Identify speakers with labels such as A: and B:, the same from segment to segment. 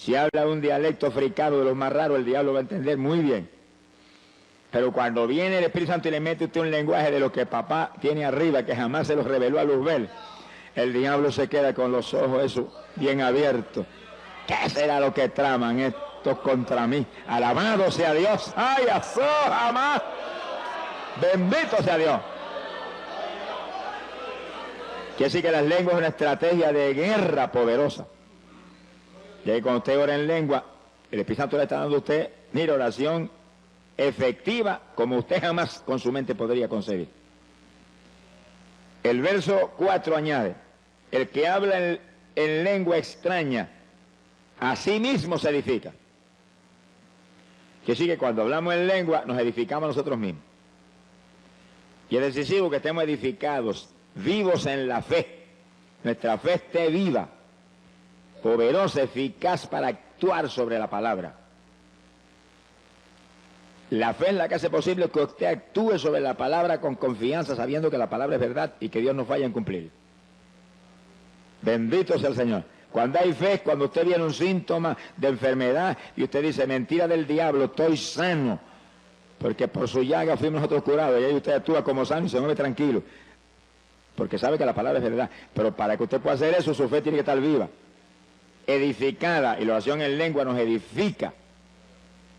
A: Si habla un dialecto africano de los más raros, el diablo va a entender muy bien. Pero cuando viene el Espíritu Santo y le mete usted un lenguaje de lo que papá tiene arriba, que jamás se los reveló a Luzbel, el diablo se queda con los ojos esos bien abiertos. ¿Qué será lo que traman estos contra mí? Alabado sea Dios. ¡Ay, azó, jamás! Bendito sea Dios. Quiere decir que las lenguas es una estrategia de guerra poderosa. Y ahí cuando usted ora en lengua, el Espíritu Santo le está dando a usted, mira, oración efectiva como usted jamás con su mente podría concebir. El verso 4 añade, el que habla en lengua extraña, a sí mismo se edifica. Quiere decir que cuando hablamos en lengua, nos edificamos nosotros mismos. Y es decisivo que estemos edificados, vivos en la fe. Nuestra fe esté viva, poderosa, eficaz para actuar sobre la palabra. La fe es la que hace posible que usted actúe sobre la palabra con confianza, sabiendo que la palabra es verdad y que Dios no falla en cumplir. Bendito sea el Señor. Cuando hay fe es cuando usted viene un síntoma de enfermedad y usted dice, mentira del diablo, estoy sano, porque por su llaga fuimos nosotros curados, y ahí usted actúa como sano y se mueve tranquilo, porque sabe que la palabra es verdad. Pero para que usted pueda hacer eso, su fe tiene que estar viva, edificada, y la oración en lengua nos edifica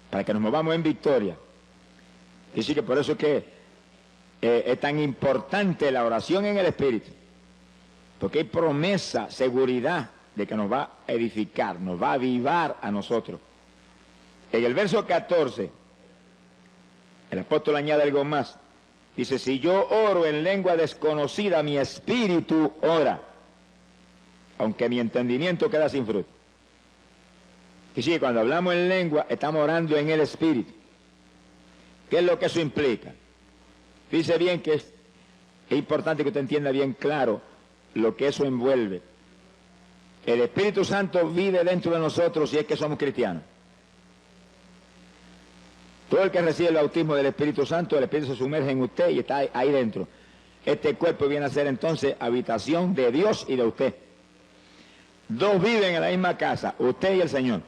A: para que nos movamos en victoria. Y sí que por eso es que es tan importante la oración en el Espíritu, porque hay promesa, seguridad de que nos va a edificar, nos va a avivar a nosotros. En el verso 14, el apóstol añade algo más. Dice, si yo oro en lengua desconocida, mi espíritu ora, aunque mi entendimiento queda sin fruto. Y sí, cuando hablamos en lengua, estamos orando en el Espíritu. ¿Qué es lo que eso implica? Dice bien que es importante que usted entienda bien claro lo que eso envuelve. El Espíritu Santo vive dentro de nosotros si es que somos cristianos. Todo el que recibe el bautismo del Espíritu Santo, el Espíritu se sumerge en usted y está ahí dentro. Este cuerpo viene a ser entonces habitación de Dios y de usted. Dos viven en la misma casa, usted y el Señor.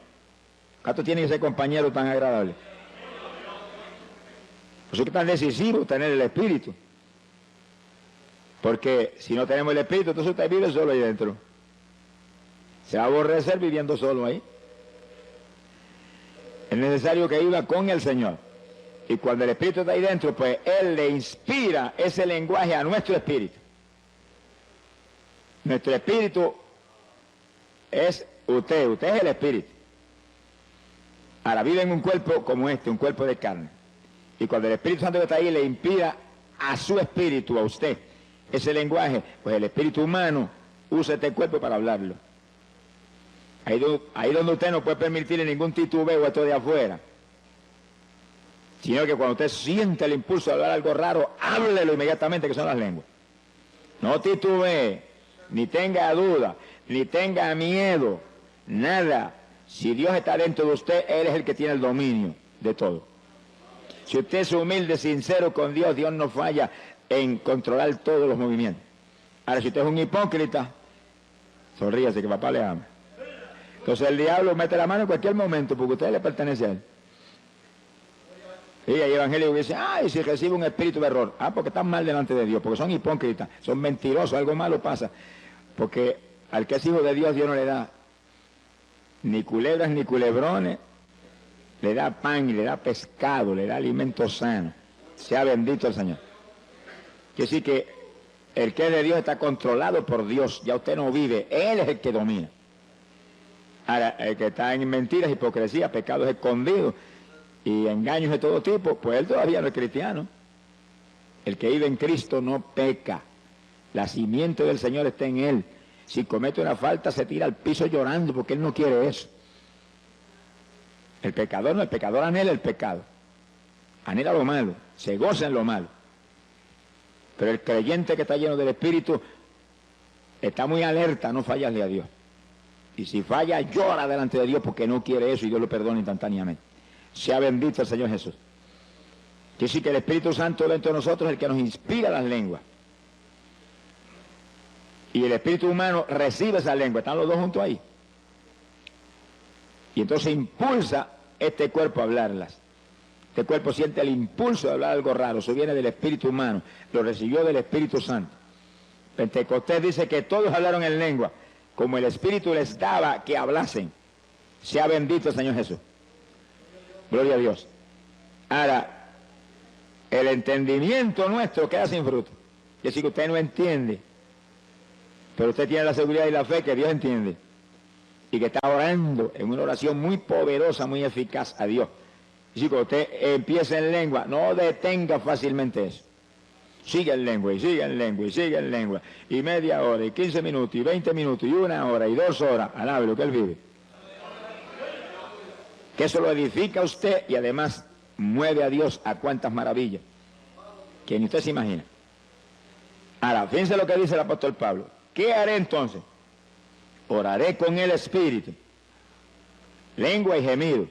A: ¿Cuánto tiene ese compañero tan agradable? Por eso es que es tan decisivo tener el Espíritu. Porque si no tenemos el Espíritu, entonces usted vive solo ahí dentro. Se va a aborrecer viviendo solo ahí. Es necesario que viva con el Señor. Y cuando el Espíritu está ahí dentro, pues Él le inspira ese lenguaje a nuestro espíritu. Nuestro espíritu es usted es el Espíritu. Ahora vive en un cuerpo como este, un cuerpo de carne. Y cuando el Espíritu Santo que está ahí le inspira a su espíritu, a usted, ese lenguaje, pues el espíritu humano usa este cuerpo para hablarlo. Ahí donde usted no puede permitirle ningún titubeo a esto de afuera, sino que cuando usted siente el impulso de hablar algo raro, háblelo inmediatamente, que son las lenguas. No titubee, ni tenga duda, ni tenga miedo, nada. Si Dios está dentro de usted, Él es el que tiene el dominio de todo. Si usted es humilde, sincero con Dios, Dios no falla en controlar todos los movimientos. Ahora, si usted es un hipócrita, sonríase que papá le ama. Entonces el diablo mete la mano en cualquier momento porque usted le pertenece a él. Y hay evangélicos que dicen, ay, si recibe un espíritu de error. Ah, porque están mal delante de Dios, porque son hipócritas, son mentirosos, algo malo pasa. Porque al que es hijo de Dios, Dios no le da ni culebras ni culebrones, le da pan y le da pescado, le da alimento sano. Sea bendito el Señor. Quiere decir que el que es de Dios está controlado por Dios, ya usted no vive, Él es el que domina. Ahora, el que está en mentiras, hipocresía, pecados escondidos y engaños de todo tipo, pues él todavía no es cristiano. El que vive en Cristo no peca. La simiente del Señor está en él. Si comete una falta, se tira al piso llorando porque él no quiere eso. El pecador no, el pecador anhela el pecado. Anhela lo malo, se goza en lo malo. Pero el creyente que está lleno del Espíritu está muy alerta, no fallarle a Dios. Y si falla, llora delante de Dios porque no quiere eso y Dios lo perdona instantáneamente. Sea bendito el Señor Jesús. Quiere decir que el Espíritu Santo dentro de nosotros es el que nos inspira las lenguas. Y el espíritu humano recibe esa lengua. Están los dos juntos ahí. Y entonces impulsa este cuerpo a hablarlas. Este cuerpo siente el impulso de hablar algo raro, eso viene del espíritu humano, lo recibió del Espíritu Santo. Pentecostés dice que todos hablaron en lengua, como el Espíritu les daba que hablasen. Sea bendito el Señor Jesús. Gloria a Dios. Ahora, el entendimiento nuestro queda sin fruto. Es decir, que usted no entiende, pero usted tiene la seguridad y la fe que Dios entiende. Y que está orando en una oración muy poderosa, muy eficaz a Dios. Y si cuando usted empieza en lengua, no detenga fácilmente eso. Sigue en lengua, y sigue en lengua, y sigue en lengua. Y media hora, y 15 minutos, y 20 minutos, y 1 hora, y 2 horas. Alabe lo que Él vive. Que eso lo edifica a usted y además mueve a Dios a cuantas maravillas que ni usted se imagina. Ahora, fíjense lo que dice el apóstol Pablo. ¿Qué haré entonces? Oraré con el Espíritu, lengua y gemido.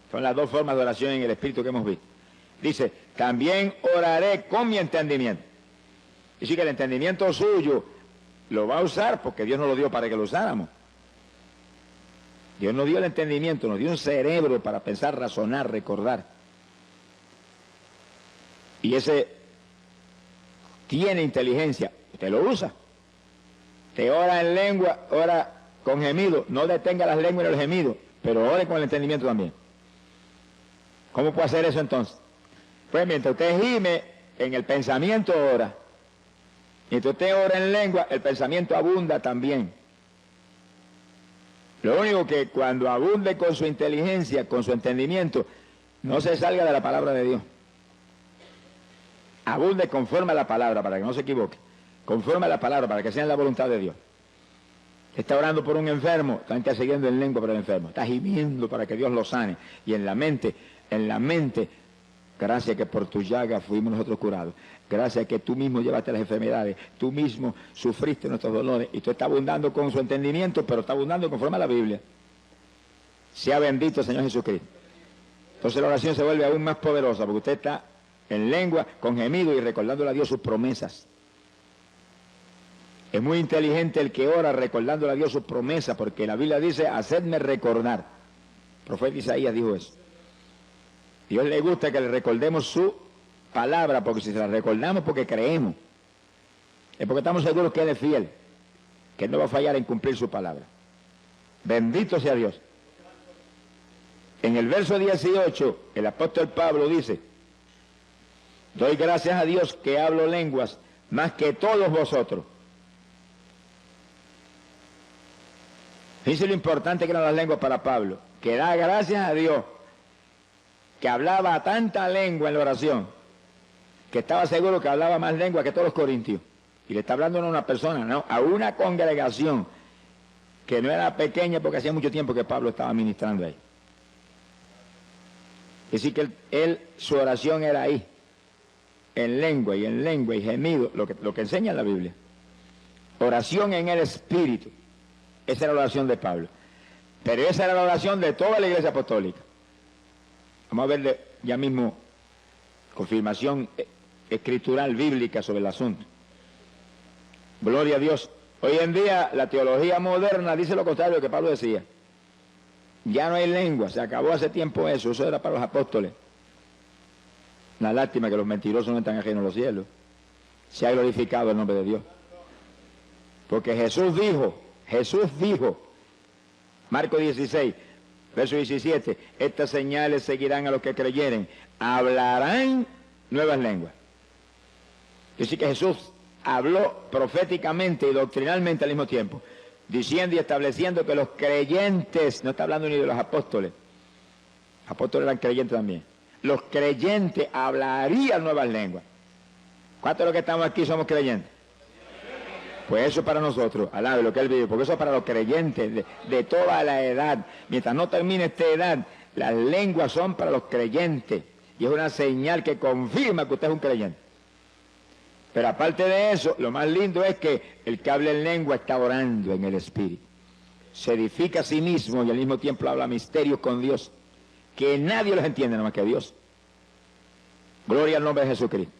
A: Son las dos formas de oración en el Espíritu que hemos visto. Dice, también oraré con mi entendimiento. Y sí que el entendimiento suyo lo va a usar porque Dios nos lo dio para que lo usáramos. Dios nos dio el entendimiento, nos dio un cerebro para pensar, razonar, recordar. Y ese tiene inteligencia, usted lo usa. Te ora en lengua, ora con gemido, no detenga las lenguas y los gemidos, pero ore con el entendimiento también. ¿Cómo puede hacer eso entonces? Pues mientras usted gime, en el pensamiento ora. Mientras usted ora en lengua, el pensamiento abunda también. Lo único que cuando abunde con su inteligencia, con su entendimiento, no se salga de la palabra de Dios. Abunde conforme a la palabra, para que no se equivoque. Conforme a la palabra, para que sea en la voluntad de Dios. Está orando por un enfermo, está intercediendo en lengua por el enfermo. Está gimiendo para que Dios lo sane. Y en la mente, gracias que por tu llaga fuimos nosotros curados. Gracias que tú mismo llevaste las enfermedades, tú mismo sufriste nuestros dolores. Y tú estás abundando con su entendimiento, pero está abundando conforme a la Biblia. Sea bendito el Señor Jesucristo. Entonces la oración se vuelve aún más poderosa, porque usted está en lengua, con gemido y recordándole a Dios sus promesas. Es muy inteligente el que ora recordándole a Dios sus promesas, porque la Biblia dice, hacedme recordar. El profeta Isaías dijo eso. Dios le gusta que le recordemos su palabra, porque si se la recordamos porque creemos, es porque estamos seguros que Él es fiel, que Él no va a fallar en cumplir su palabra. Bendito sea Dios. En el verso 18, el apóstol Pablo dice, doy gracias a Dios que hablo lenguas más que todos vosotros. Fíjense lo importante que eran las lenguas para Pablo, que da gracias a Dios que hablaba tanta lengua en la oración, que estaba seguro que hablaba más lengua que todos los corintios. Y le está hablando no a una persona, no, a una congregación que no era pequeña porque hacía mucho tiempo que Pablo estaba ministrando ahí. Es decir, que su oración era ahí, en lengua y gemido, lo que enseña la Biblia. Oración en el Espíritu. Esa era la oración de Pablo. Pero esa era la oración de toda la iglesia apostólica. Vamos a verle ya mismo confirmación escritural bíblica sobre el asunto. Gloria a Dios. Hoy en día la teología moderna dice lo contrario de lo que Pablo decía. Ya no hay lengua, se acabó hace tiempo eso era para los apóstoles. Una lástima que los mentirosos no están ajenos a los cielos. Se ha glorificado el nombre de Dios. Porque Jesús dijo, Marcos 16, verso 17, estas señales seguirán a los que creyeren, hablarán nuevas lenguas. Es decir, que Jesús habló proféticamente y doctrinalmente al mismo tiempo, diciendo y estableciendo que los creyentes, no está hablando ni de los apóstoles, los apóstoles eran creyentes también, los creyentes hablarían nuevas lenguas. ¿Cuántos de los que estamos aquí somos creyentes? Pues eso es para nosotros, alabe lo que Él vive, porque eso es para los creyentes de toda la edad. Mientras no termine esta edad, las lenguas son para los creyentes. Y es una señal que confirma que usted es un creyente. Pero aparte de eso, lo más lindo es que el que habla en lengua está orando en el Espíritu. Se edifica a sí mismo y al mismo tiempo habla misterios con Dios, que nadie los entiende nada más que Dios. Gloria al nombre de Jesucristo.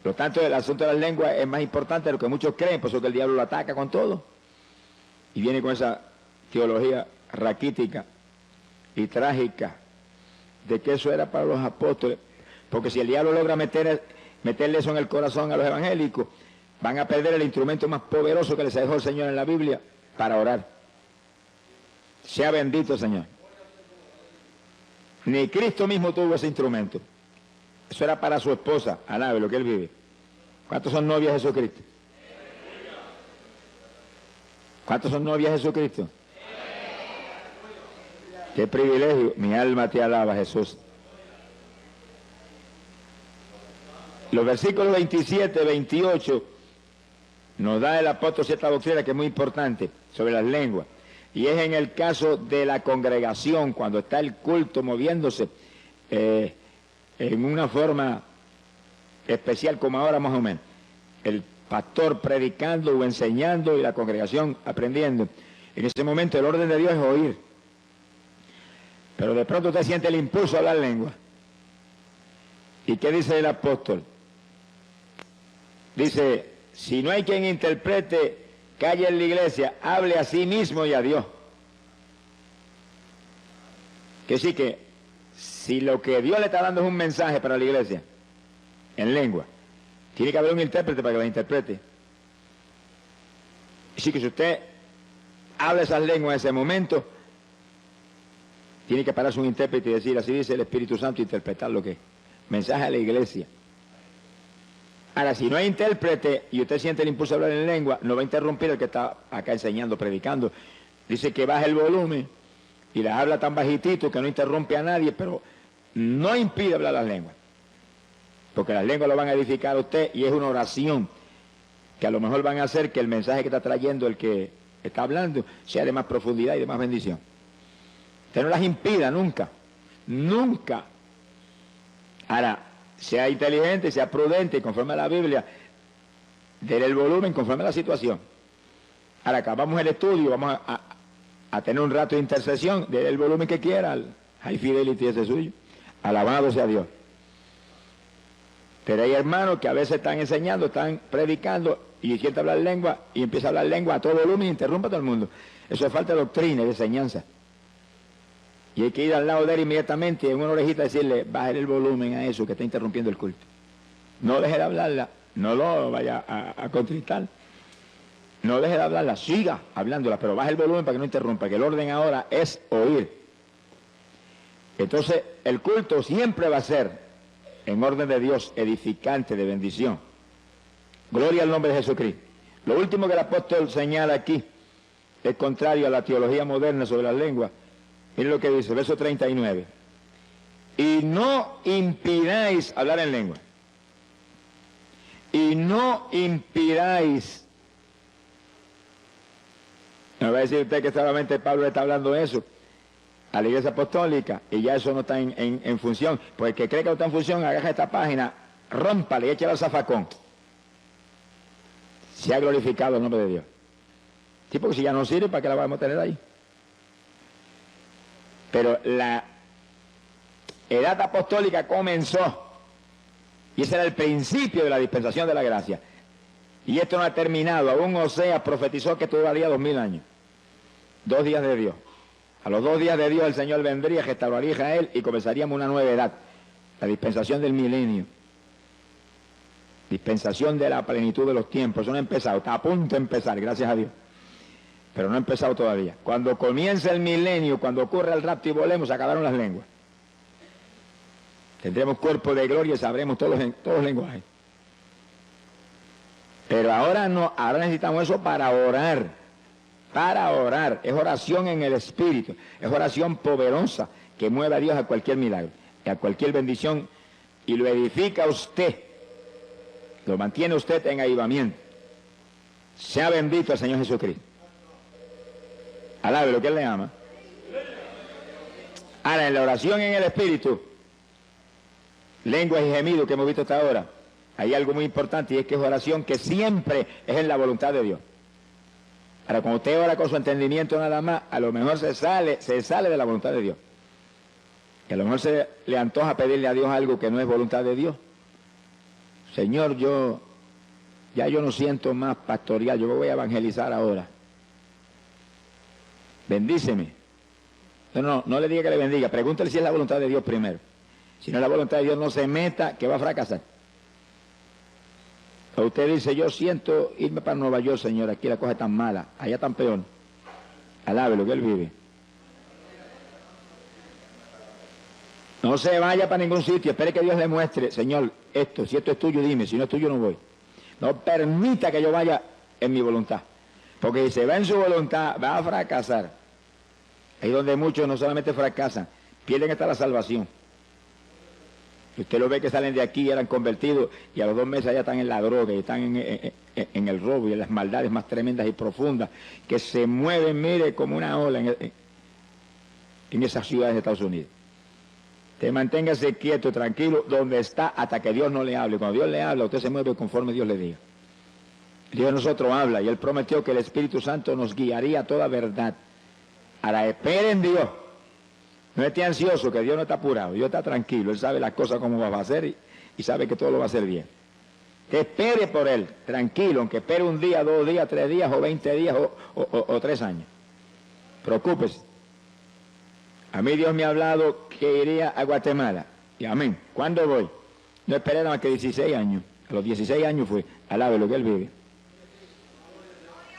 A: Por lo tanto, el asunto de las lenguas es más importante de lo que muchos creen, por eso que el diablo lo ataca con todo. Y viene con esa teología raquítica y trágica de que eso era para los apóstoles, porque si el diablo logra meterle eso en el corazón a los evangélicos, van a perder el instrumento más poderoso que les dejó el Señor en la Biblia para orar. Sea bendito el Señor. Ni Cristo mismo tuvo ese instrumento. Eso era para su esposa, alabe lo que él vive. ¿Cuántos son novias de Jesucristo? ¿Cuántos son novias de Jesucristo? Qué privilegio. Mi alma te alaba, Jesús. Los versículos 27, 28 nos da el apóstol cierta doctrina que es muy importante sobre las lenguas. Y es en el caso de la congregación, cuando está el culto moviéndose en una forma especial como ahora más o menos. El pastor predicando o enseñando y la congregación aprendiendo. En ese momento el orden de Dios es oír. Pero de pronto usted siente el impulso a hablar lengua. ¿Y qué dice el apóstol? Dice, si no hay quien interprete, calle en la iglesia, hable a sí mismo y a Dios. Que sí que, si lo que Dios le está dando es un mensaje para la iglesia, en lengua, tiene que haber un intérprete para que la interprete. Así que si usted habla esas lenguas en ese momento, tiene que pararse un intérprete y decir, así dice el Espíritu Santo, interpretar lo que es. Mensaje a la iglesia. Ahora, si no hay intérprete y usted siente el impulso de hablar en lengua, no va a interrumpir el que está acá enseñando, predicando. Dice que baje el volumen y las habla tan bajitito que no interrumpe a nadie, pero no impide hablar las lenguas. Porque las lenguas lo van a edificar a usted y es una oración que a lo mejor van a hacer que el mensaje que está trayendo el que está hablando sea de más profundidad y de más bendición. Usted no las impida nunca, nunca. Ahora, sea inteligente, sea prudente, conforme a la Biblia, déle el volumen conforme a la situación. Ahora, acabamos el estudio, vamos a tener un rato de intercesión, déle el volumen que quiera, al High Fidelity ese suyo, alabado sea Dios. Pero hay hermanos que a veces están enseñando, están predicando, y siente hablar lengua, y empieza a hablar lengua a todo volumen y interrumpe a todo el mundo. Eso es falta de doctrina y de enseñanza. Y hay que ir al lado de él inmediatamente y en una orejita decirle, bájale el volumen a eso que está interrumpiendo el culto. No deje de hablarla, no lo vaya a contristar. No deje de hablarla, siga hablándola, pero baje el volumen para que no interrumpa, que el orden ahora es oír. Entonces, el culto siempre va a ser, en orden de Dios, edificante, de bendición. Gloria al nombre de Jesucristo. Lo último que el apóstol señala aquí es contrario a la teología moderna sobre las lenguas. Miren lo que dice, verso 39. Y no impidáis hablar en lengua. Y no impidáis. No va a decir usted que solamente Pablo está hablando eso a la iglesia apostólica y ya eso no está en función. Pues el que cree que no está en función, agarra esta página, rómpale y échale al zafacón. Se ha glorificado el nombre de Dios. Sí, porque si ya no sirve, ¿para qué la vamos a tener ahí? Pero la edad apostólica comenzó, y ese era el principio de la dispensación de la gracia. Y esto no ha terminado, aún Oseas profetizó que esto duraría 2000 años. 2 días de Dios. A los 2 días de Dios el Señor vendría, restauraría a Israel y comenzaríamos una nueva edad, la dispensación del milenio. Dispensación de la plenitud de los tiempos. Eso no ha empezado, está a punto de empezar, gracias a Dios. Pero no ha empezado todavía. Cuando comience el milenio, cuando ocurra el rapto y volemos, acabaron las lenguas. Tendremos cuerpo de gloria y sabremos todos los lenguajes. Pero ahora no, ahora necesitamos eso para orar. Para orar. Es oración en el Espíritu. Es oración poderosa que mueve a Dios a cualquier milagro, a cualquier bendición y lo edifica usted. Lo mantiene usted en avivamiento. Sea bendito el Señor Jesucristo. Alabe lo que Él le ama. Ahora, en la oración en el Espíritu, lenguas y gemidos que hemos visto hasta ahora, hay algo muy importante y es que es oración que siempre es en la voluntad de Dios. Ahora, cuando usted ora con su entendimiento nada más, a lo mejor se sale de la voluntad de Dios. Y a lo mejor se le antoja pedirle a Dios algo que no es voluntad de Dios. Señor, yo no siento más pastorear, yo me voy a evangelizar ahora. Bendíceme. No le diga que le bendiga, pregúntele si es la voluntad de Dios primero. Si no es la voluntad de Dios, no se meta, que va a fracasar. O usted dice, yo siento irme para Nueva York, Señor, aquí la cosa es tan mala, allá tan peor. Alábelo, que Él vive. No se vaya para ningún sitio, espere que Dios le muestre, Señor, esto, si esto es tuyo, dime, si no es tuyo, no voy. No permita que yo vaya en mi voluntad, porque si se va en su voluntad, va a fracasar. Ahí donde muchos no solamente fracasan, pierden hasta la salvación. Usted lo ve que salen de aquí, eran convertidos, y a los 2 meses ya están en la droga, y están en el robo y en las maldades más tremendas y profundas, que se mueven, mire, como una ola en esas ciudades de Estados Unidos. Te manténgase quieto, tranquilo, donde está, hasta que Dios no le hable. Cuando Dios le habla, usted se mueve conforme Dios le diga. Dios de nosotros habla, y Él prometió que el Espíritu Santo nos guiaría a toda verdad. Ahora, espere en Dios. No esté ansioso, que Dios no está apurado, Dios está tranquilo, Él sabe las cosas como va a hacer y sabe que todo lo va a hacer bien. Que espere por Él, tranquilo, aunque espere 1 día, 2 días, 3 días, o 20 días, o 3 años. Preocúpese. A mí Dios me ha hablado que iría a Guatemala, y amén. ¿Cuándo voy? No esperé nada más que 16 años. A los 16 años fue, alábelo que Él vive.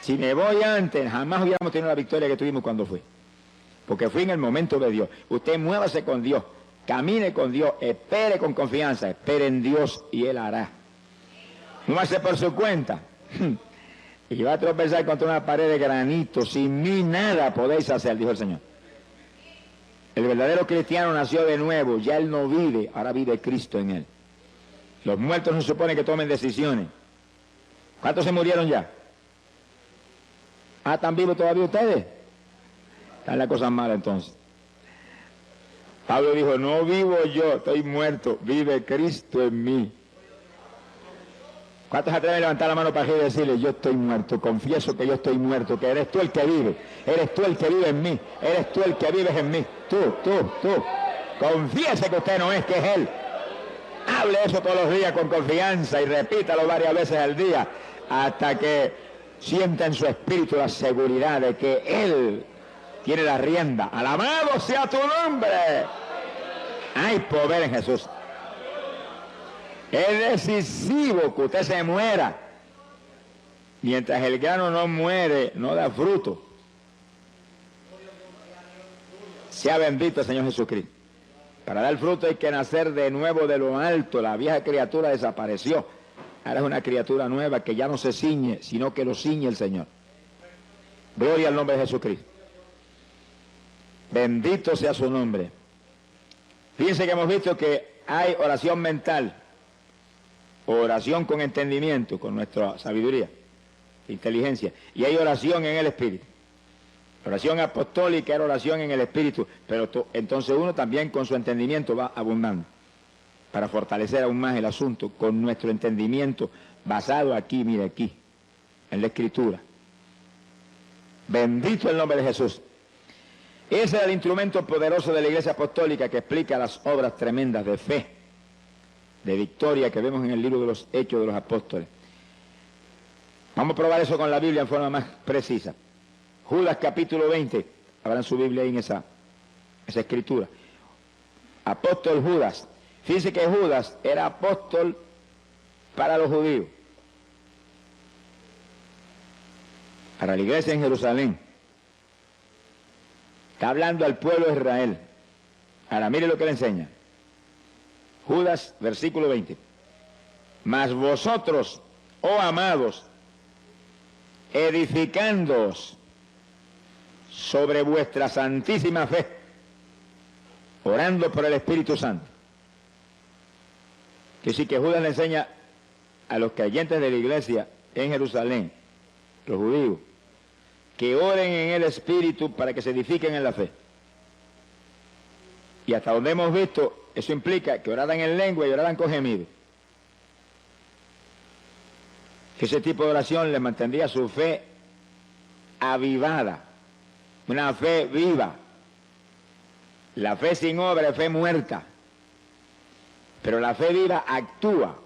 A: Si me voy antes, jamás hubiéramos tenido la victoria que tuvimos cuando fui. Porque fui en el momento de Dios. Usted muévase con Dios, camine con Dios, espere con confianza, espere en Dios y Él hará. Muévase por su cuenta. Y va a tropezar contra una pared de granito. Sin mí nada podéis hacer, dijo el Señor. El verdadero cristiano nació de nuevo, ya él no vive, ahora vive Cristo en él. Los muertos no se supone que tomen decisiones. ¿Cuántos se murieron ya? ¿Están vivos todavía ustedes? Están las cosas malas entonces. Pablo dijo, no vivo yo, estoy muerto, vive Cristo en mí. ¿Cuántos se atreven a levantar la mano para arriba y decirle, yo estoy muerto, confieso que yo estoy muerto, que eres tú el que vive, eres tú el que vive en mí, eres tú el que vives en mí, tú. Confiese que usted no es, que es Él. Hable eso todos los días con confianza y repítalo varias veces al día hasta que sienta en su espíritu la seguridad de que Él tiene la rienda. Alabado sea tu nombre. Hay poder en Jesús. Es decisivo que usted se muera. Mientras el grano no muere, no da fruto. Sea bendito el Señor Jesucristo. Para dar fruto hay que nacer de nuevo de lo alto. La vieja criatura desapareció. Ahora es una criatura nueva que ya no se ciñe, sino que lo ciñe el Señor. Gloria al nombre de Jesucristo. Bendito sea su nombre. Fíjense que hemos visto que hay oración mental. Oración con entendimiento, con nuestra sabiduría, inteligencia. Y hay oración en el Espíritu. Oración apostólica era oración en el Espíritu, pero entonces uno también con su entendimiento va abundando para fortalecer aún más el asunto con nuestro entendimiento basado aquí, mire aquí, en la Escritura. Bendito el nombre de Jesús. Ese es el instrumento poderoso de la Iglesia Apostólica que explica las obras tremendas de fe, de victoria que vemos en el libro de los Hechos de los Apóstoles. Vamos a probar eso con la Biblia en forma más precisa. Judas capítulo 20, abran su Biblia ahí en esa escritura. Apóstol Judas. Fíjense que Judas era apóstol para los judíos, para la iglesia en Jerusalén. Está hablando al pueblo de Israel. Ahora mire lo que le enseña. Judas, versículo 20. Mas vosotros, oh amados, edificándoos sobre vuestra santísima fe, orando por el Espíritu Santo. Que sí que Judas le enseña a los creyentes de la iglesia en Jerusalén, los judíos, que oren en el Espíritu para que se edifiquen en la fe. Y hasta donde hemos visto, eso implica que oraran en lengua y oraran con gemido. Que ese tipo de oración les mantendría su fe avivada, una fe viva. La fe sin obra es fe muerta, pero la fe viva actúa,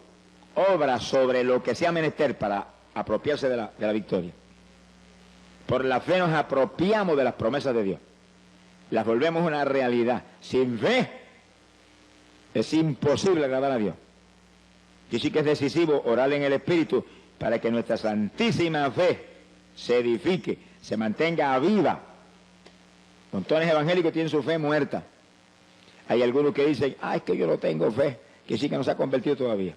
A: obra sobre lo que sea menester para apropiarse de la victoria. Por la fe nos apropiamos de las promesas de Dios. las volvemos una realidad. Sin fe es imposible agradar a Dios. Y sí que es decisivo orar en el Espíritu para que nuestra santísima fe se edifique, se mantenga viva. Montones evangélicos tienen su fe muerta. Hay algunos que dicen, es que yo no tengo fe, que sí que no se ha convertido todavía.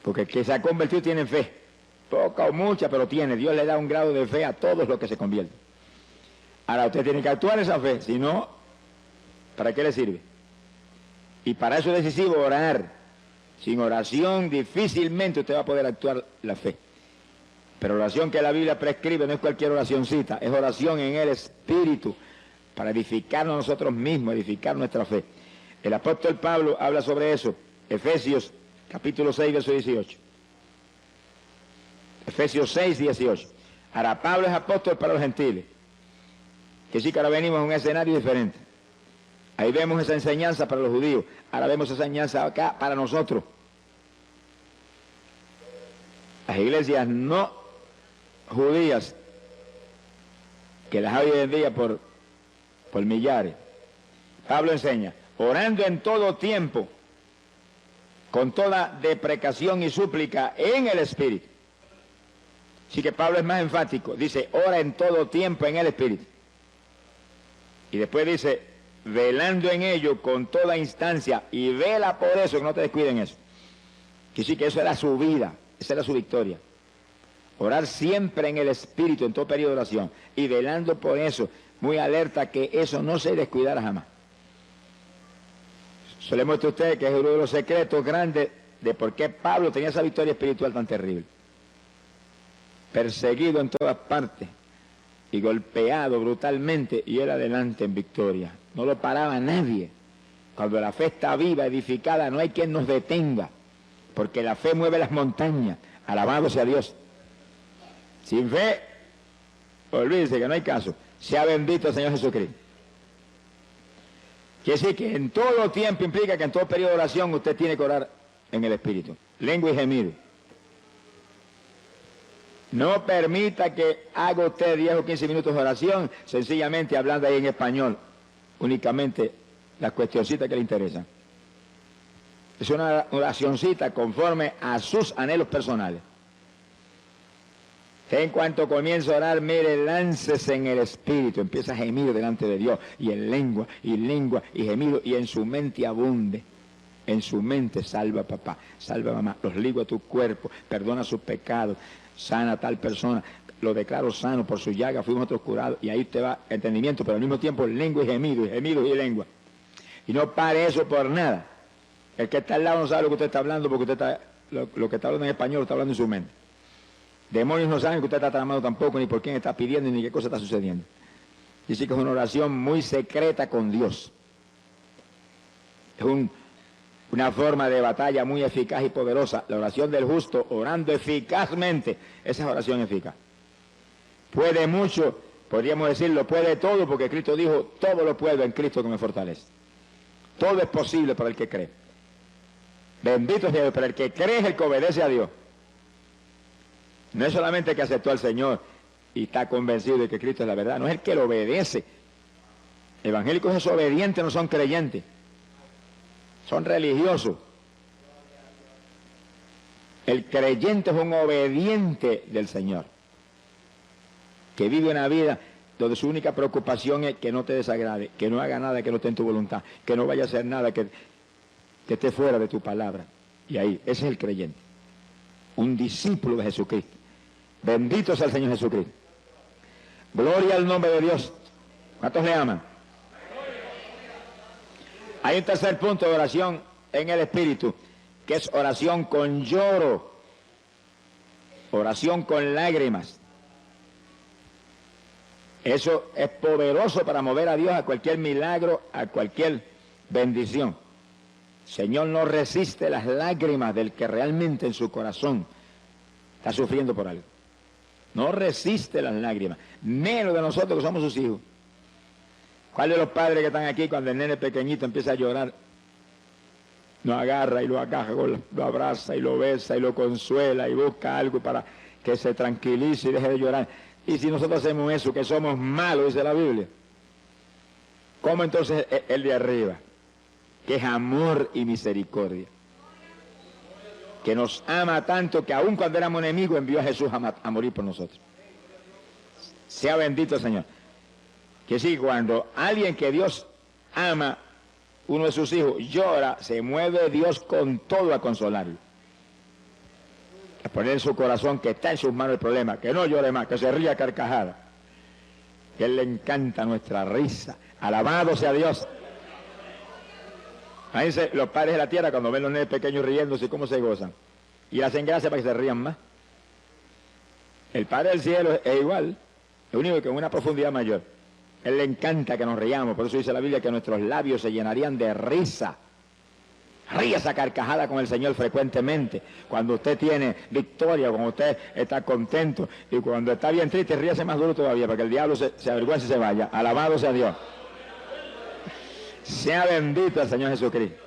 A: Porque el que se ha convertido tiene fe, poca o mucha, pero tiene. Dios le da un grado de fe a todos los que se convierten. Ahora usted tiene que actuar esa fe, si no, ¿para qué le sirve? Y para eso es decisivo orar. Sin oración difícilmente usted va a poder actuar la fe. Pero oración que la Biblia prescribe no es cualquier oracioncita, es oración en el Espíritu, para edificarnos nosotros mismos, edificar nuestra fe. El apóstol Pablo habla sobre eso, Efesios capítulo 6, verso 18. Efesios 6, 18. Ahora, Pablo es apóstol para los gentiles, que sí que ahora venimos a un escenario diferente. Ahí vemos esa enseñanza para los judíos, ahora vemos esa enseñanza acá para nosotros. Las iglesias no judías, que las hay hoy en día por millares. Pablo enseña, orando en todo tiempo, con toda deprecación y súplica en el Espíritu. Así que Pablo es más enfático, dice, ora en todo tiempo en el Espíritu. Y después dice, velando en ello con toda instancia, y vela por eso, que no te descuiden eso. Que sí que eso era su vida, esa era su victoria. Orar siempre en el Espíritu, en todo periodo de oración, y velando por eso, muy alerta que eso no se descuidara jamás. Se le muestra a usted que es uno de los secretos grandes de por qué Pablo tenía esa victoria espiritual tan terrible. Perseguido en todas partes y golpeado brutalmente, y él adelante en victoria. No lo paraba nadie. Cuando la fe está viva, edificada, no hay quien nos detenga, porque la fe mueve las montañas. Alabado sea Dios. Sin fe, olvídese que no hay caso. Sea bendito el Señor Jesucristo. Quiere decir que en todo tiempo implica que en todo periodo de oración usted tiene que orar en el Espíritu. Lengua y gemido. No permita que haga usted 10 o 15 minutos de oración sencillamente hablando ahí en español, únicamente las cuestioncitas que le interesan. Es una oracioncita conforme a sus anhelos personales. En cuanto comienza a orar, mire, láncese en el Espíritu, empieza a gemir delante de Dios, y en lengua, y gemido, y en su mente abunde. En su mente, salva a papá, salva a mamá, los ligo a tu cuerpo, perdona sus pecados, sana a tal persona, lo declaro sano, por su llaga fuimos nosotros curados, y ahí te va entendimiento, pero al mismo tiempo lengua y gemido y lengua. Y no pare eso por nada. El que está al lado no sabe lo que usted está hablando, porque usted está, lo que está hablando en español lo está hablando en su mente. Demonios no saben que usted está tramando tampoco, ni por quién está pidiendo, ni qué cosa está sucediendo. Dice que es una oración muy secreta con Dios. Es una forma de batalla muy eficaz y poderosa. La oración del justo, orando eficazmente, esa es oración eficaz. Puede mucho, podríamos decirlo, puede todo, porque Cristo dijo, todo lo puedo en Cristo que me fortalece. Todo es posible para el que cree. Bendito sea Dios, pero el que cree es el que obedece a Dios. No es solamente el que aceptó al Señor y está convencido de que Cristo es la verdad, no es el que lo obedece. Evangélicos desobedientes no son creyentes, son religiosos. El creyente es un obediente del Señor, que vive una vida donde su única preocupación es que no te desagrade, que no haga nada que no esté en tu voluntad, que no vaya a hacer nada que esté fuera de tu palabra. Y ahí, ese es el creyente, un discípulo de Jesucristo. Bendito sea el Señor Jesucristo. Gloria al nombre de Dios. ¿Cuántos le aman? Hay un tercer punto de oración en el Espíritu, que es oración con lloro, oración con lágrimas. Eso es poderoso para mover a Dios a cualquier milagro, a cualquier bendición. El Señor no resiste las lágrimas del que realmente en su corazón está sufriendo por algo. No resiste las lágrimas, menos de nosotros que somos sus hijos. ¿Cuál de los padres que están aquí cuando el nene pequeñito empieza a llorar, lo agarra y lo agaja, lo abraza y lo besa y lo consuela y busca algo para que se tranquilice y deje de llorar? Y si nosotros hacemos eso, que somos malos, dice la Biblia, ¿Cómo entonces el de arriba? Que es amor y misericordia. Que nos ama tanto que aun cuando éramos enemigos envió a Jesús a morir por nosotros. Sea bendito el Señor. Que sí, cuando alguien que Dios ama, uno de sus hijos, llora, se mueve Dios con todo a consolarlo. A poner en su corazón que está en sus manos el problema, que no llore más, que se ría a carcajada. Que a Él le encanta nuestra risa. Alabado sea Dios. Fíjense, los padres de la tierra cuando ven los nenes pequeños riéndose, cómo se gozan. Y le hacen gracia para que se rían más. El Padre del cielo es igual, es único que en una profundidad mayor. A Él le encanta que nos riamos, por eso dice la Biblia que nuestros labios se llenarían de risa. Ríase a carcajada con el Señor frecuentemente. Cuando usted tiene victoria, cuando usted está contento, y cuando está bien triste, ríase más duro todavía, para que el diablo se avergüence y se vaya. Alabado sea Dios. Sea bendito el Señor Jesucristo.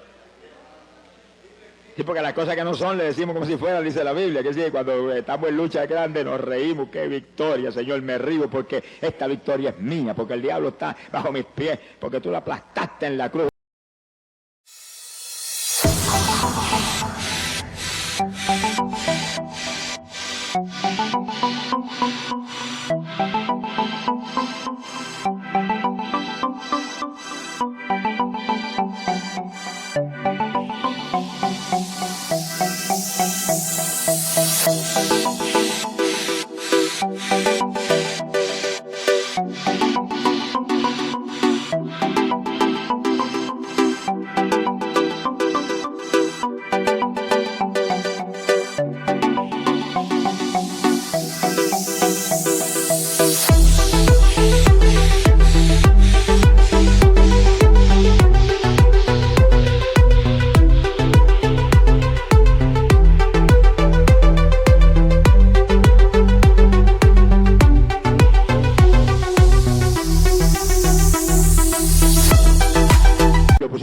A: Sí, porque las cosas que no son le decimos como si fueran, dice la Biblia, que sí, cuando estamos en lucha grande nos reímos, qué victoria, Señor, me río porque esta victoria es mía, porque el diablo está bajo mis pies, porque tú lo aplastaste en la cruz.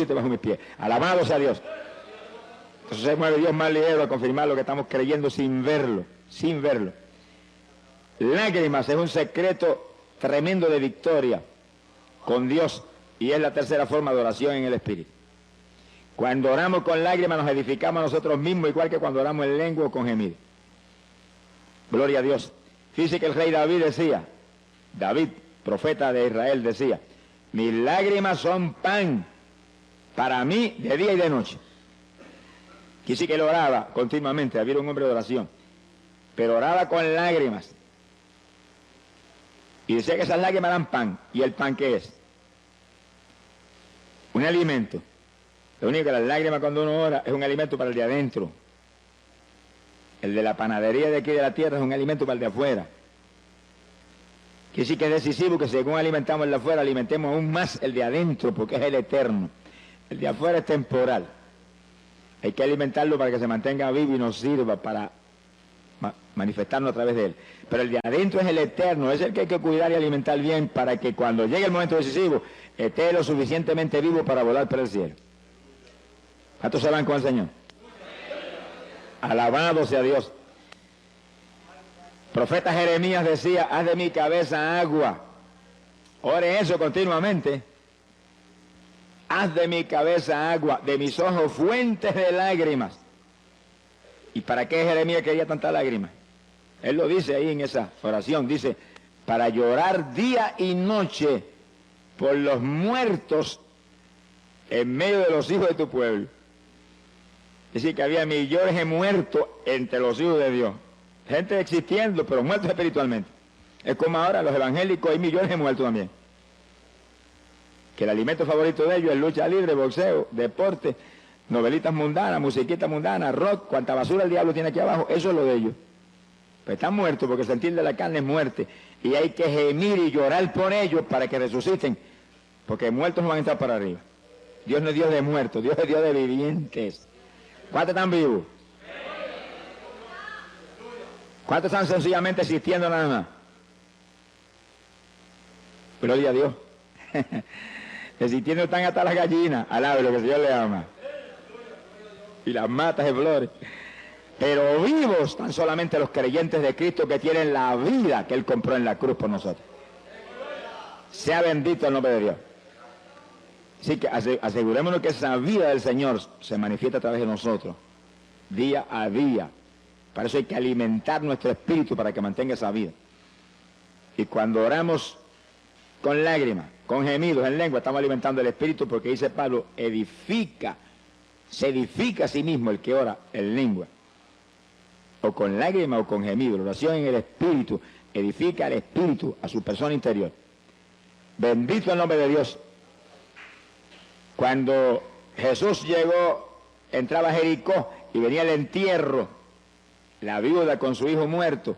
A: Bajo mis pies. Alabado sea Dios. Entonces se mueve Dios más ligero a confirmar lo que estamos creyendo sin verlo, sin verlo. Lágrimas es un secreto tremendo de victoria con Dios y es la tercera forma de oración en el Espíritu. Cuando oramos con lágrimas nos edificamos a nosotros mismos, igual que cuando oramos en lengua o con gemido. Gloria a Dios. Fíjese que el rey David decía, David, profeta de Israel, decía, mis lágrimas son pan para mí de día y de noche. Que sí que él oraba continuamente, había un hombre de oración, pero oraba con lágrimas. Y decía que esas lágrimas eran pan. ¿Y el pan qué es? Un alimento. Lo único que las lágrimas cuando uno ora es un alimento para el de adentro. El de la panadería de aquí de la tierra es un alimento para el de afuera. Que sí que es decisivo que según alimentamos el de afuera, alimentemos aún más el de adentro, porque es el eterno. El de afuera es temporal. Hay que alimentarlo para que se mantenga vivo y nos sirva para manifestarnos a través de él. Pero el de adentro es el eterno, es el que hay que cuidar y alimentar bien para que cuando llegue el momento decisivo esté lo suficientemente vivo para volar por el cielo. ¿Cuántos se van con el Señor? Alabado sea Dios. Profeta Jeremías decía, haz de mi cabeza agua. Ore eso continuamente. Haz de mi cabeza agua, de mis ojos fuentes de lágrimas. ¿Y para qué Jeremías quería tantas lágrimas? Él lo dice ahí en esa oración, dice, para llorar día y noche por los muertos en medio de los hijos de tu pueblo. Es decir, que había millones de muertos entre los hijos de Dios. Gente existiendo, pero muertos espiritualmente. Es como ahora los evangélicos, hay millones de muertos también. Que el alimento favorito de ellos es lucha libre, boxeo, deporte, novelitas mundanas, musiquitas mundanas, rock, cuanta basura el diablo tiene aquí abajo, eso es lo de ellos. Pero están muertos porque el sentir de la carne es muerte. Y hay que gemir y llorar por ellos para que resuciten, porque muertos no van a entrar para arriba. Dios no es Dios de muertos, Dios es Dios de vivientes. ¿Cuántos están vivos? ¿Cuántos están sencillamente existiendo nada más? Gloria a Dios. Existiendo están hasta las gallinas, alabe lo que el Señor le ama. Y las matas de flores. Pero vivos están solamente los creyentes de Cristo que tienen la vida que Él compró en la cruz por nosotros. Sea bendito el nombre de Dios. Así que asegurémonos que esa vida del Señor se manifiesta a través de nosotros, día a día. Para eso hay que alimentar nuestro espíritu para que mantenga esa vida. Y cuando oramos con lágrimas, con gemidos en lengua, estamos alimentando el espíritu, porque dice Pablo, se edifica a sí mismo el que ora en lengua. O con lágrimas o con gemidos. La oración en el espíritu edifica al espíritu, a su persona interior. Bendito el nombre de Dios. Cuando Jesús llegó, entraba a Jericó y venía el entierro, la viuda con su hijo muerto,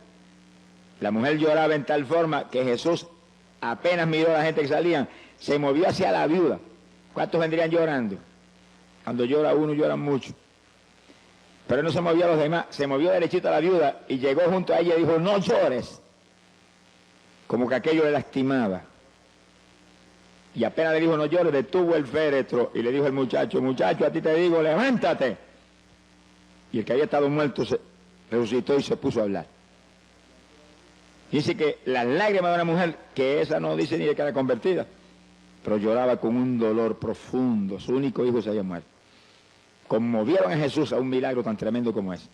A: la mujer lloraba en tal forma que Jesús apenas miró a la gente que salían, se movió hacia la viuda. ¿Cuántos vendrían llorando? Cuando llora uno, lloran mucho. Pero no se movió a los demás, se movió derechito a la viuda y llegó junto a ella y dijo, no llores. Como que aquello le lastimaba. Y apenas le dijo, no llores, detuvo el féretro y le dijo al muchacho, muchacho, a ti te digo, levántate. Y el que había estado muerto se resucitó y se puso a hablar. Dice que las lágrimas de una mujer, que esa no dice ni de que era convertida, pero lloraba con un dolor profundo, su único hijo se había muerto. Conmovieron a Jesús a un milagro tan tremendo como ese.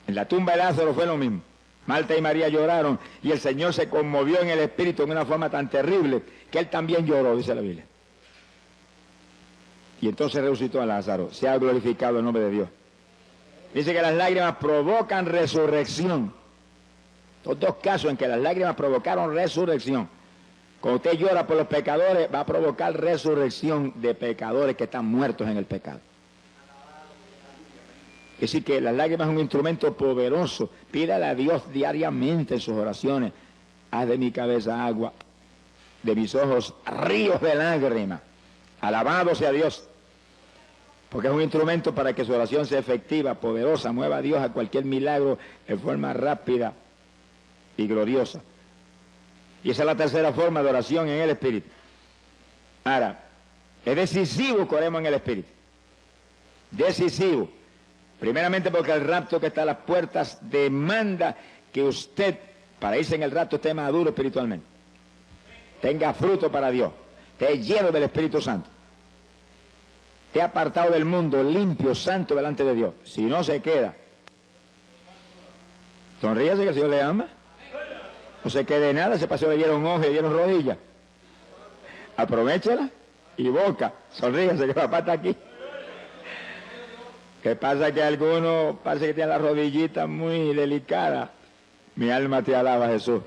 A: En la tumba de Lázaro fue lo mismo. Marta y María lloraron y el Señor se conmovió en el espíritu en una forma tan terrible que él también lloró, dice la Biblia. Y entonces resucitó a Lázaro. Se ha glorificado el nombre de Dios. Dice que las lágrimas provocan resurrección. Los dos casos en que las lágrimas provocaron resurrección. Cuando usted llora por los pecadores, va a provocar resurrección de pecadores que están muertos en el pecado. Es decir, que las lágrimas es un instrumento poderoso. Pídale a Dios diariamente en sus oraciones. Haz de mi cabeza agua, de mis ojos ríos de lágrimas. Alabado sea Dios. Porque es un instrumento para que su oración sea efectiva, poderosa, mueva a Dios a cualquier milagro en forma rápida y gloriosa. Y esa es la tercera forma de oración en el Espíritu. Ahora, es decisivo que oremos en el Espíritu. Decisivo. Primeramente porque el rapto que está a las puertas demanda que usted, para irse en el rapto, esté maduro espiritualmente. Tenga fruto para Dios. Esté lleno del Espíritu Santo. Esté apartado del mundo, limpio, santo delante de Dios. Si no se queda. Sonríase que el Señor le ama. No se quede nada, se pasó, le dieron ojos, le dieron rodillas. Aprovéchela y boca. Sonríase que papá está aquí. ¿Qué pasa? Que algunos parece que tienen las rodillitas muy delicadas. Mi alma te alaba, Jesús.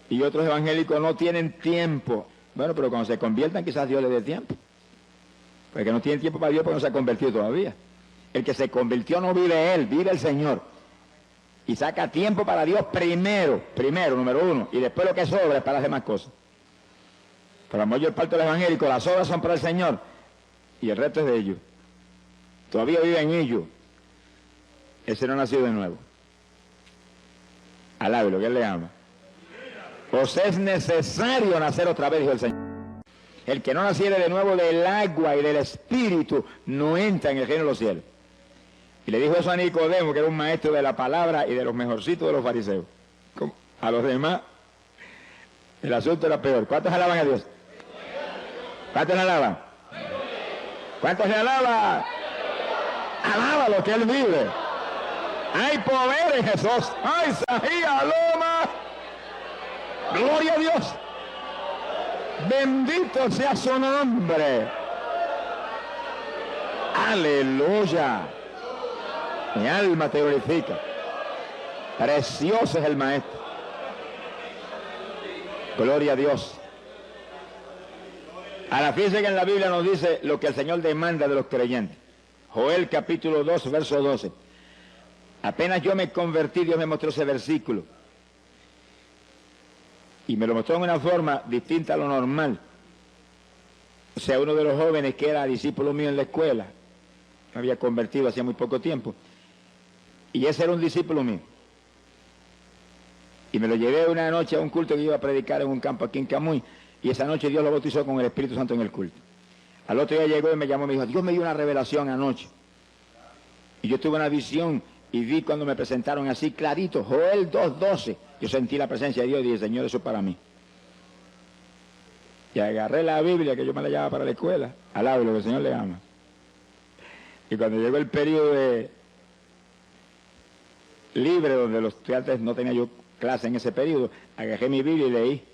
A: Y otros evangélicos no tienen tiempo. Bueno, pero cuando se conviertan quizás Dios les dé tiempo. Porque no tienen tiempo para Dios porque no se ha convertido todavía. El que se convirtió no vive él, vive el Señor. Y saca tiempo para Dios primero, número uno. Y después lo que sobra es para las demás cosas. Pero la mayor parte de los evangélicos, las obras son para el Señor. Y el resto es de ellos. Todavía vive en ellos. Ese no ha nacido de nuevo. Alábelo, que él le ama. Pues es necesario nacer otra vez, dijo el Señor. El que no naciere de nuevo del agua y del espíritu no entra en el reino de los cielos. Y le dijo eso a Nicodemo, que era un maestro de la palabra y de los mejorcitos de los fariseos. A los demás, el asunto era peor. ¿Cuántos alaban a Dios? ¿Cuántos le alaban? ¿Cuántos le alaban? Alábalo, que él vive. Hay poder en Jesús. ¡Ay, Sahía, Loma! ¡Gloria a Dios! Bendito sea su nombre. ¡Aleluya! Mi alma te glorifica. Precioso es el Maestro. Gloria a Dios. Ahora fíjense que en la Biblia nos dice lo que el Señor demanda de los creyentes. Joel capítulo 2, verso 12. Apenas yo me convertí, Dios me mostró ese versículo. Y me lo mostró en una forma distinta a lo normal. O sea, uno de los jóvenes que era discípulo mío en la escuela, me había convertido hacía muy poco tiempo. Y ese era un discípulo mío. Y me lo llevé una noche a un culto que iba a predicar en un campo aquí en Camuy. Y esa noche Dios lo bautizó con el Espíritu Santo en el culto. Al otro día llegó y me llamó y me dijo, Dios me dio una revelación anoche. Y yo tuve una visión y vi cuando me presentaron así clarito, Joel 2:12. Yo sentí la presencia de Dios y dije, Señor, eso es para mí. Y agarré la Biblia, que yo me la llevaba para la escuela, al lado de lo que el Señor le ama. Y cuando llegó el periodo de libre, donde los estudiantes no tenía yo clase en ese periodo, agarré mi Biblia y leí.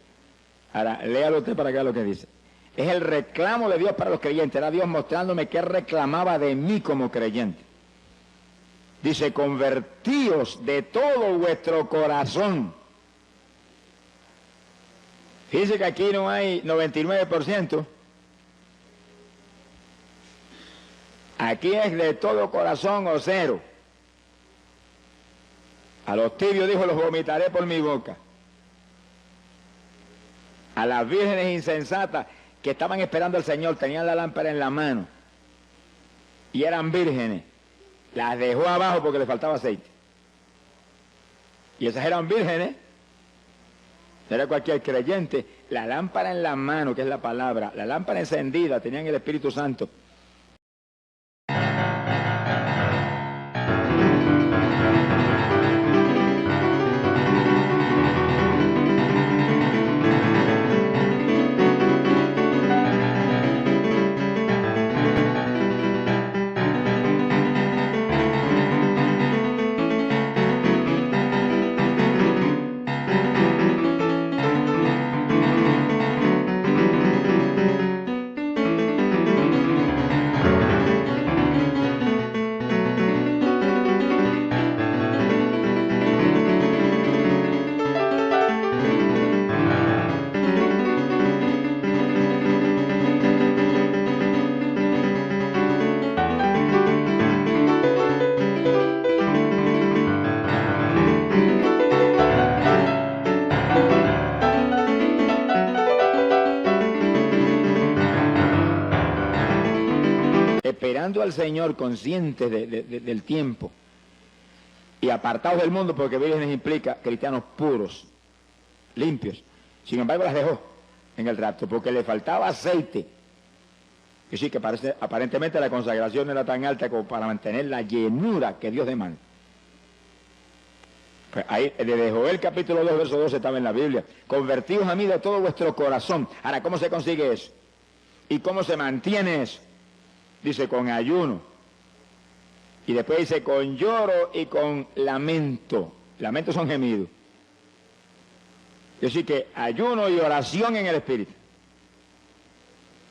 A: Ahora, léalo usted para que vea lo que dice. Es el reclamo de Dios para los creyentes. Era Dios mostrándome qué reclamaba de mí como creyente. Dice, convertíos de todo vuestro corazón. Fíjense que aquí no hay 99%. Aquí es de todo corazón o cero. A los tibios dijo, los vomitaré por mi boca. A las vírgenes insensatas que estaban esperando al Señor, tenían la lámpara en la mano y eran vírgenes, las dejó abajo porque le faltaba aceite. Y esas eran vírgenes, no era cualquier creyente. La lámpara en la mano, que es la palabra, la lámpara encendida, tenían el Espíritu Santo. Esperando al Señor, conscientes del tiempo y apartados del mundo, porque vírgenes implica cristianos puros, limpios. Sin embargo, las dejó en el rapto porque le faltaba aceite. Y sí que aparentemente la consagración era tan alta como para mantener la llenura que Dios demanda. Pues ahí, desde Joel capítulo 2, verso 12 estaba en la Biblia. Convertíos a mí de todo vuestro corazón. Ahora, ¿cómo se consigue eso? ¿Y cómo se mantiene eso? Dice, con ayuno. Y después dice, con lloro y con lamento. Lamento son gemidos. Es decir, que ayuno y oración en el Espíritu.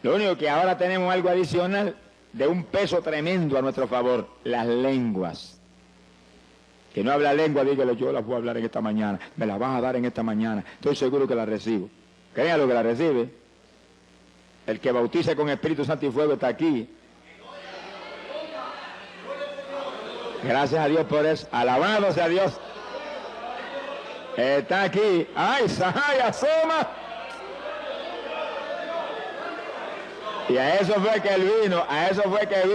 A: Lo único que ahora tenemos algo adicional de un peso tremendo a nuestro favor, las lenguas. Que no habla lengua, dígale, yo las voy a hablar en esta mañana, me las vas a dar en esta mañana, estoy seguro que las recibo. Créanlo que las recibe. El que bautiza con Espíritu Santo y fuego está aquí. Gracias a Dios por eso. Alabado sea Dios. Está aquí. ¡Ay, Sahai, asoma! Y a eso fue que él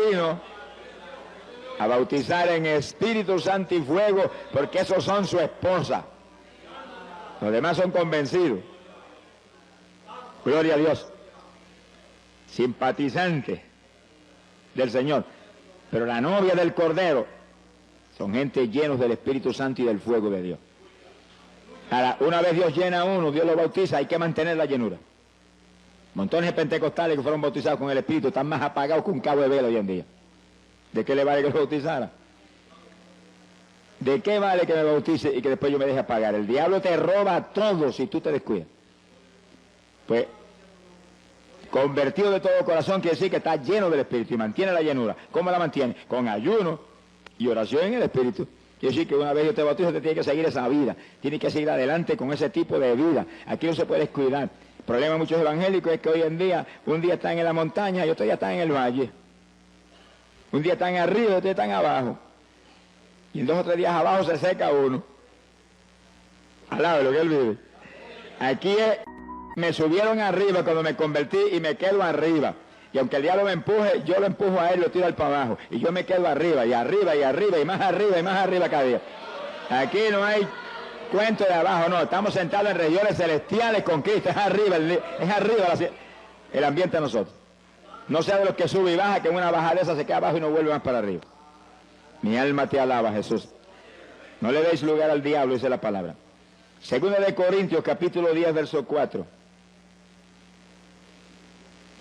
A: vino, a bautizar en Espíritu Santo y fuego, porque esos son su esposa. Los demás son convencidos. Gloria a Dios. Simpatizantes del Señor. Pero la novia del Cordero son gente llenos del Espíritu Santo y del fuego de Dios. Ahora, una vez Dios llena a uno, Dios lo bautiza, hay que mantener la llenura. Montones de pentecostales que fueron bautizados con el Espíritu están más apagados que un cabo de vela hoy en día. ¿De qué le vale que lo bautizara? ¿De qué vale que me bautice y que después yo me deje apagar? El diablo te roba todo si tú te descuidas. Pues, convertido de todo corazón quiere decir que está lleno del Espíritu y mantiene la llenura. ¿Cómo la mantiene? Con ayuno y oración en el Espíritu. Quiere decir que una vez yo te bautizo, te tiene que seguir esa vida. Tiene que seguir adelante con ese tipo de vida. Aquí no se puede descuidar. El problema de muchos evangélicos es que hoy en día, un día están en la montaña y otro día están en el valle. Un día están arriba y otro día están abajo. Y en 2 o 3 días abajo se seca uno. Al lado de lo que él vive. Aquí me subieron arriba cuando me convertí y me quedo arriba. Y aunque el diablo me empuje, yo lo empujo a él y lo tiro al para abajo. Y yo me quedo arriba, y arriba, y arriba, y más arriba cada día. Aquí no hay cuento de abajo, no. Estamos sentados en regiones celestiales con Cristo. Es arriba el ambiente de nosotros. No sea de los que sube y baja, que en una bajada de esa se queda abajo y no vuelve más para arriba. Mi alma te alaba, Jesús. No le deis lugar al diablo, dice la palabra. Segunda de Corintios, capítulo 10, verso 4.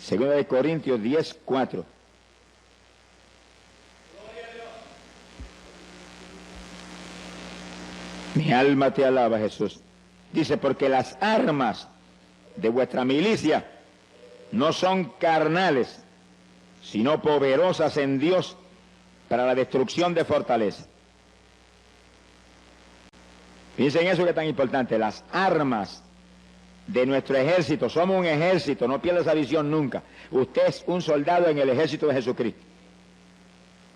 A: Segunda de Corintios 10:4. Mi alma te alaba, Jesús. Dice, porque las armas de vuestra milicia no son carnales, sino poderosas en Dios para la destrucción de fortalezas. Piensen en eso que es tan importante, las armas de nuestro ejército. Somos un ejército, no pierda esa visión nunca. Usted es un soldado en el ejército de Jesucristo.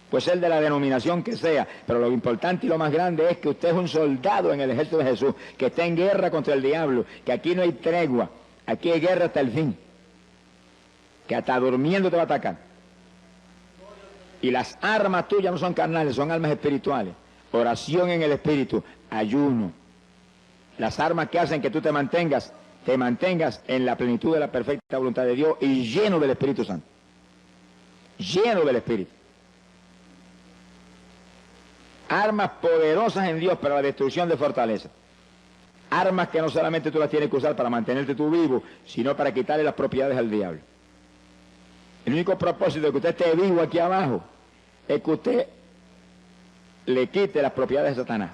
A: Puede ser de la denominación que sea, pero lo importante y lo más grande es que usted es un soldado en el ejército de Jesús, que está en guerra contra el diablo, que aquí no hay tregua, aquí hay guerra hasta el fin, que hasta durmiendo te va a atacar. Y las armas tuyas no son carnales, son armas espirituales. Oración en el espíritu, ayuno. Las armas que hacen que tú te mantengas en la plenitud de la perfecta voluntad de Dios y lleno del Espíritu Santo. Lleno del Espíritu. Armas poderosas en Dios para la destrucción de fortalezas. Armas que no solamente tú las tienes que usar para mantenerte tú vivo, sino para quitarle las propiedades al diablo. El único propósito de que usted esté vivo aquí abajo es que usted le quite las propiedades de Satanás.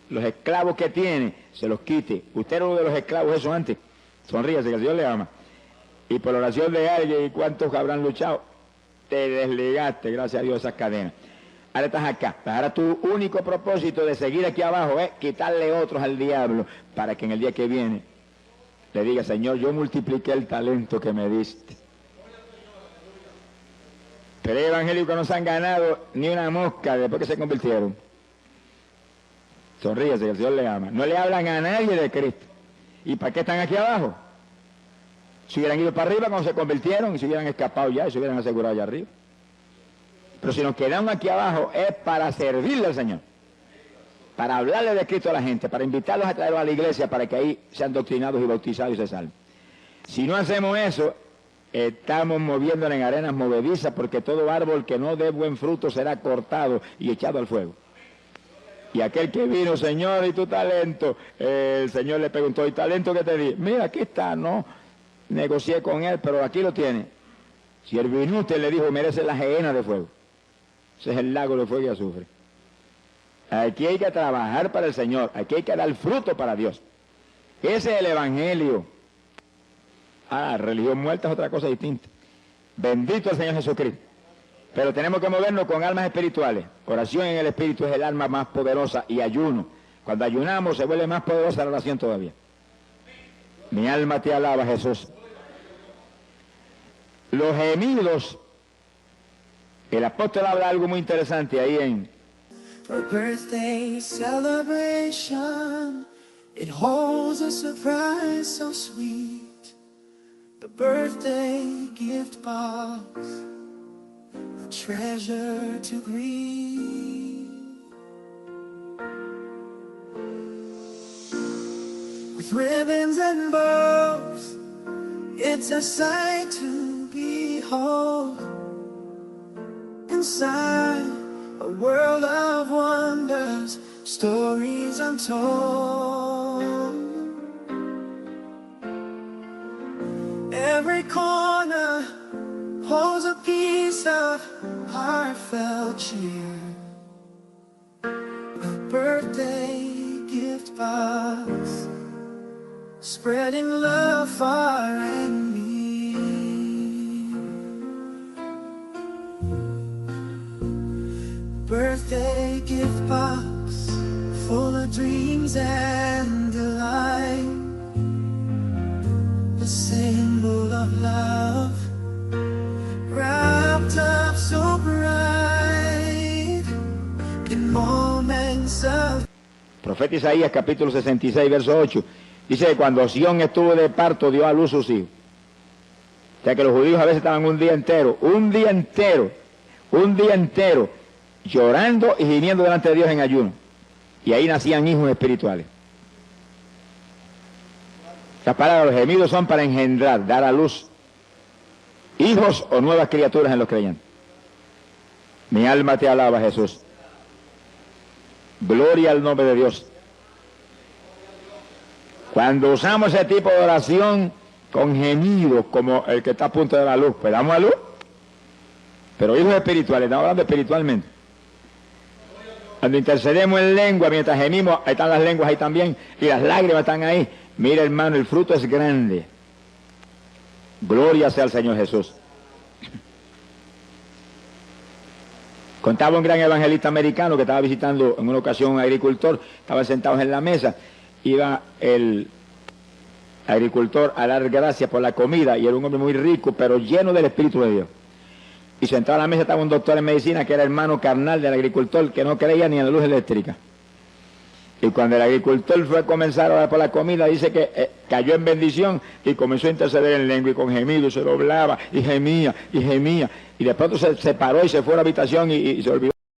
A: Los esclavos que tiene, se los quite. Usted era uno de los esclavos eso antes. Sonríase, que el Señor le ama. Y por la oración de alguien, ¿y cuántos habrán luchado? Te desligaste, gracias a Dios, esas cadenas. Ahora estás acá. Ahora tu único propósito de seguir aquí abajo es quitarle otros al diablo para que en el día que viene le diga, Señor, yo multipliqué el talento que me diste. Pero hay evangélicos no se han ganado ni una mosca después que se convirtieron. Sonríese, que el Señor le ama. No le hablan a nadie de Cristo. ¿Y para qué están aquí abajo? Si hubieran ido para arriba cuando se convirtieron y se hubieran escapado ya y se hubieran asegurado allá arriba. Pero si nos quedamos aquí abajo es para servirle al Señor, para hablarle de Cristo a la gente, para invitarlos a traerlos a la iglesia para que ahí sean doctrinados y bautizados y se salven. Si no hacemos eso, estamos moviéndonos en arenas movedizas, porque todo árbol que no dé buen fruto será cortado y echado al fuego. Y aquel que vino, Señor, ¿y tu talento? El Señor le preguntó, ¿y talento qué te di? Mira, aquí está, no negocié con él, pero aquí lo tiene. Si el inútil le dijo, merece la gehenna de fuego. Ese es el lago de fuego y azufre. Aquí hay que trabajar para el Señor, aquí hay que dar fruto para Dios. Ese es el evangelio. Religión muerta es otra cosa distinta. Bendito el Señor Jesucristo. Pero tenemos que movernos con almas espirituales. Oración en el espíritu es el alma más poderosa, y ayuno. Cuando ayunamos se vuelve más poderosa la oración todavía. Mi alma te alaba, Jesús. Los gemidos. El apóstol habla algo muy interesante ahí en
B: A birthday celebration, it holds a surprise so sweet. The birthday gift box, a treasure to greet. With ribbons and bows, it's a sight to behold. Inside a world of wonders, stories untold. Every corner holds a piece of heartfelt cheer. A birthday gift box, spreading love far and near. Birthday gift box, full of dreams and delight. The symbol of love, wrapped up so bright in moments of...
A: Profeta Isaías capítulo 66, verso 8. Dice que cuando Sión estuvo de parto, dio a luz sus hijos. O sea que los judíos a veces estaban un día entero, llorando y gimiendo delante de Dios en ayuno. Y ahí nacían hijos espirituales. Las palabras, los gemidos son para engendrar, dar a luz hijos o nuevas criaturas en los creyentes. Mi alma te alaba, Jesús. Gloria al nombre de Dios. Cuando usamos ese tipo de oración, con gemidos como el que está a punto de la luz. Pues damos a luz. Pero hijos espirituales, estamos hablando espiritualmente. Cuando intercedemos en lengua, mientras gemimos, ahí están las lenguas ahí también, y las lágrimas están ahí. Mira, hermano, el fruto es grande. Gloria sea al Señor Jesús. Contaba un gran evangelista americano que estaba visitando en una ocasión un agricultor, estaban sentados en la mesa, iba el agricultor a dar gracias por la comida, y era un hombre muy rico, pero lleno del Espíritu de Dios. Y sentado a la mesa estaba un doctor en medicina que era hermano carnal del agricultor, que no creía ni en la luz eléctrica. Y cuando el agricultor fue a comenzar a orar por la comida, dice que cayó en bendición y comenzó a interceder en lengua y con gemido, se doblaba y gemía, y de pronto se paró y se fue a la habitación y se olvidó.